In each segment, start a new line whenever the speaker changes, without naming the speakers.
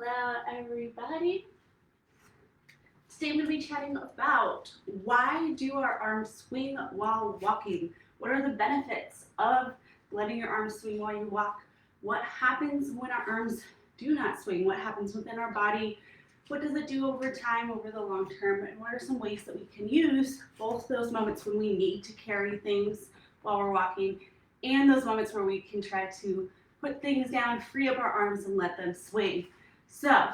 Hello everybody. Today we'll be chatting about why do our arms swing while walking? What are the benefits of letting your arms swing while you walk? What happens when our arms do not swing? What happens within our body? What does it do over time, over the long term? And what are some ways that we can use both those moments when we need to carry things while we're walking and those moments where we can try to put things down, free up our arms, and let them swing. So,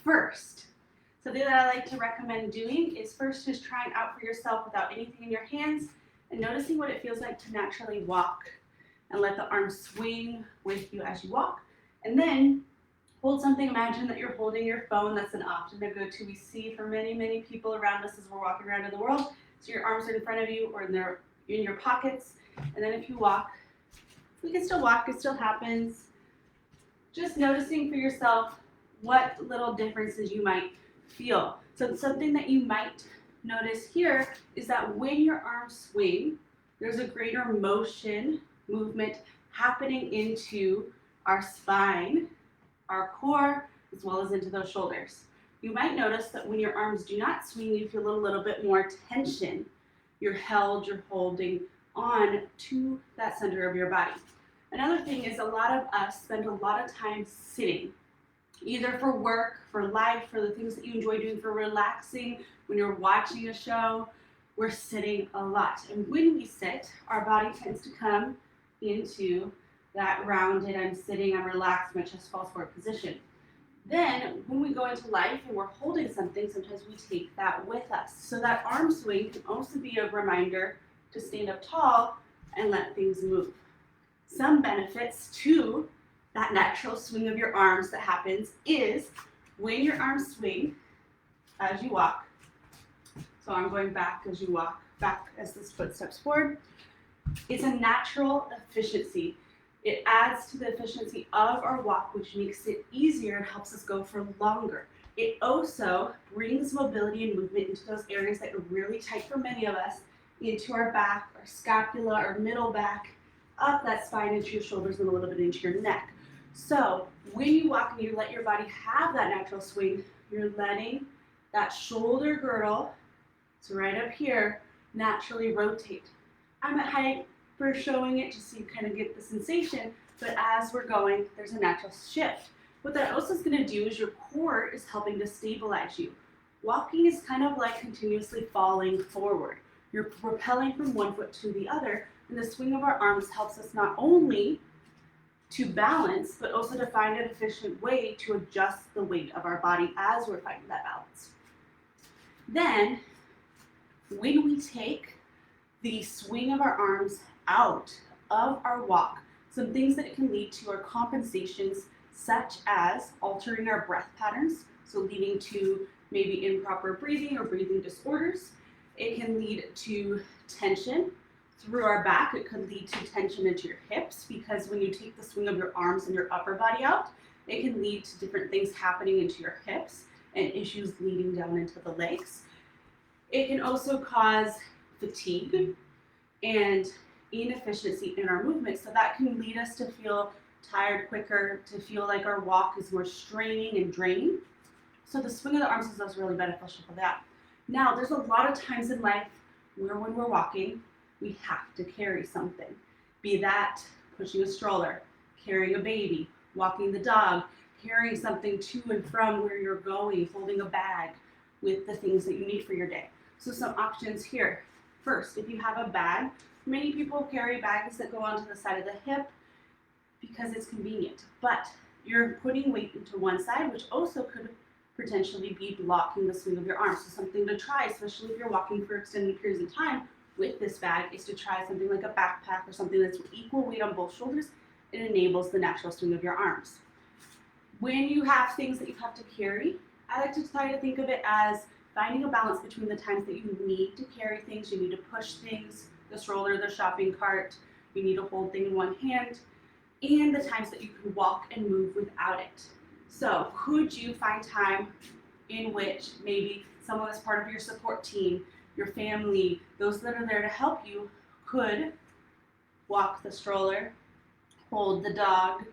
first, something that I like to recommend doing is first just trying out for yourself without anything in your hands and noticing what it feels like to naturally walk and let the arms swing with you as you walk. And then hold something. Imagine that you're holding your phone. That's an often a go-to we see for many people around us as we're walking around in the world. So your arms are in front of you or they're in your pockets. And then if you walk, we can still walk, it still happens. Just noticing for yourself what little differences you might feel. So something that you might notice here is that when your arms swing, there's a greater movement happening into our spine, our core, as well as into those shoulders. You might notice that when your arms do not swing, you feel a little bit more tension. You're holding on to that center of your body. Another thing is a lot of us spend a lot of time sitting, either for work, for life, for the things that you enjoy doing, for relaxing. When you're watching a show, we're sitting a lot. And when we sit, our body tends to come into that rounded, I'm sitting, I'm relaxed, my chest falls forward position. Then when we go into life and we're holding something, sometimes we take that with us. So that arm swing can also be a reminder to stand up tall and let things move. Some benefits to that natural swing of your arms that happens is when your arms swing as you walk. So I'm going back as you walk, back as this foot steps forward. It's a natural efficiency. It adds to the efficiency of our walk, which makes it easier and helps us go for longer. It also brings mobility and movement into those areas that are really tight for many of us, into our back, our scapula, our middle back, up that spine into your shoulders and a little bit into your neck. So when you walk and you let your body have that natural swing, you're letting that shoulder girdle, so right up here, naturally rotate. I'm at height for showing it just so you kind of get the sensation, but as we're going, there's a natural shift. What that also is going to do is your core is helping to stabilize you. Walking is kind of like continuously falling forward. You're propelling from one foot to the other, and the swing of our arms helps us not only to balance, but also to find an efficient way to adjust the weight of our body as we're finding that balance. Then, when we take the swing of our arms out of our walk, some things that it can lead to are compensations such as altering our breath patterns, so leading to maybe improper breathing or breathing disorders. It can lead to tension through our back. It could lead to tension into your hips because when you take the swing of your arms and your upper body out, it can lead to different things happening into your hips and issues leading down into the legs. It can also cause fatigue and inefficiency in our movement, so that can lead us to feel tired quicker, to feel like our walk is more straining and draining. So the swing of the arms is also really beneficial for that. Now, there's a lot of times in life where when we're walking, we have to carry something. Be that pushing a stroller, carrying a baby, walking the dog, carrying something to and from where you're going, holding a bag with the things that you need for your day. So some options here. First, if you have a bag, many people carry bags that go onto the side of the hip because it's convenient, but you're putting weight into one side, which also could potentially be blocking the swing of your arms. So something to try, especially if you're walking for extended periods of time with this bag, is to try something like a backpack or something that's equal weight on both shoulders. It enables the natural swing of your arms. When you have things that you have to carry, I like to try to think of it as finding a balance between the times that you need to carry things, you need to push things, the stroller, the shopping cart, you need to hold things in one hand, and the times that you can walk and move without it. So could you find time in which maybe someone that's part of your support team, your family, those that are there to help you could walk the stroller, hold the dog,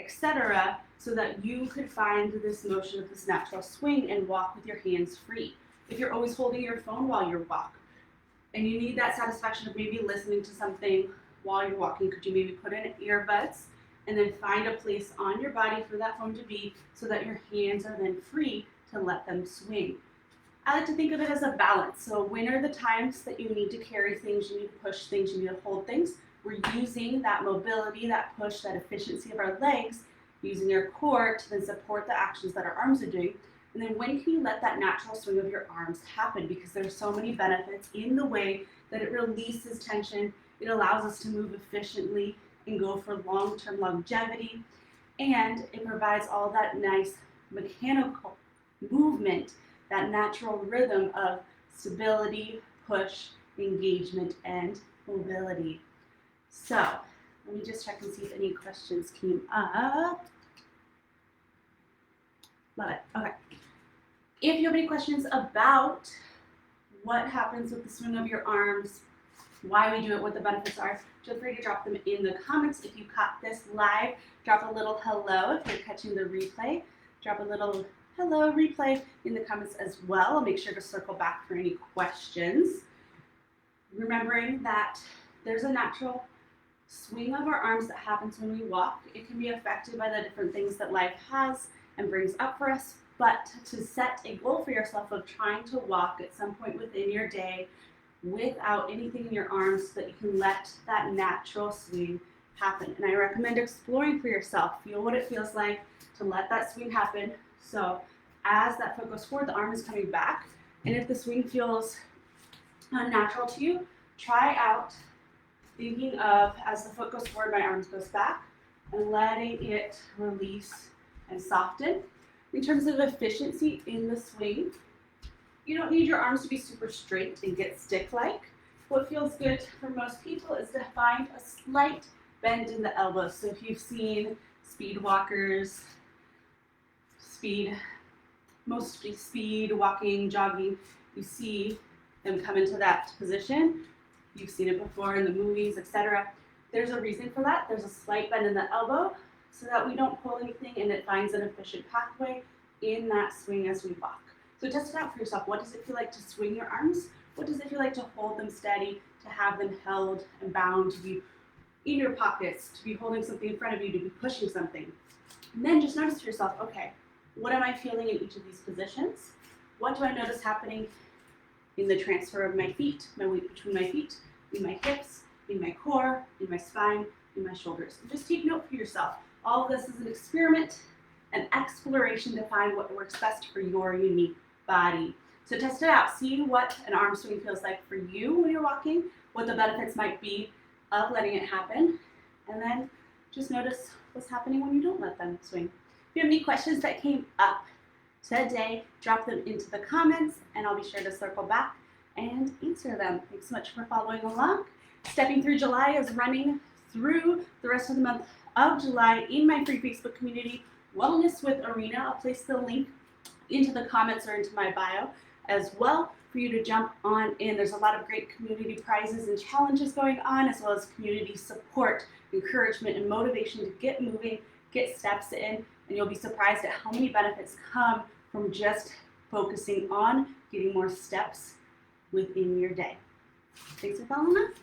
etc., so that you could find this motion of this natural swing and walk with your hands free. If you're always holding your phone while you walk and you need that satisfaction of maybe listening to something while you're walking, could you maybe put in earbuds and then find a place on your body for that phone to be so that your hands are then free to let them swing? I like to think of it as a balance. So when are the times that you need to carry things, you need to push things, you need to hold things? We're using that mobility, that push, that efficiency of our legs, using our core to then support the actions that our arms are doing. And then when can you let that natural swing of your arms happen? Because there's so many benefits in the way that it releases tension, it allows us to move efficiently and go for long-term longevity, and it provides all that nice mechanical movement, that natural rhythm of stability, push, engagement, and mobility. So let me just check and see if any questions came up. Love it. Okay. If you have any questions about what happens with the swing of your arms, why we do it, what the benefits are, feel free to drop them in the comments. If you caught this live, drop a little hello. If you're catching the replay, drop a little hello replay in the comments as well. I'll make sure to circle back for any questions. Remembering that there's a natural swing of our arms that happens when we walk. It can be affected by the different things that life has and brings up for us, but to set a goal for yourself of trying to walk at some point within your day without anything in your arms so that you can let that natural swing happen. And I recommend exploring for yourself. Feel what it feels like to let that swing happen. So as that foot goes forward, the arm is coming back. And if the swing feels unnatural to you, try out thinking of, as the foot goes forward, my arms goes back, and letting it release and soften. In terms of efficiency in the swing, you don't need your arms to be super straight and get stick-like. What feels good for most people is to find a slight bend in the elbows. So if you've seen speed walkers, mostly speed walking, jogging, you see them come into that position. You've seen it before in the movies, etc. There's a reason for that. There's a slight bend in the elbow so that we don't pull anything and it finds an efficient pathway in that swing as we walk. So test it out for yourself. What does it feel like to swing your arms? What does it feel like to hold them steady, to have them held and bound, to be in your pockets, to be holding something in front of you, to be pushing something? And then just notice to yourself, okay, what am I feeling in each of these positions? What do I notice happening in the transfer of my feet, my weight between my feet, in my hips, in my core, in my spine, in my shoulders? And just take note for yourself. All of this is an experiment, an exploration to find what works best for your unique body. So test it out. See what an arm swing feels like for you when you're walking, what the benefits might be of letting it happen, and then just notice what's happening when you don't let them swing. If you have any questions that came up today, drop them into the comments and I'll be sure to circle back and answer them. Thanks so much for following along. Stepping Through July is running through the rest of the month of July in my free Facebook community, Wellness with Arena. I'll place the link into the comments or into my bio as well for you to jump on in. There's a lot of great community prizes and challenges going on, as well as community support, encouragement, and motivation to get moving, get steps in, and you'll be surprised at how many benefits come from just focusing on getting more steps within your day. Thanks for following us.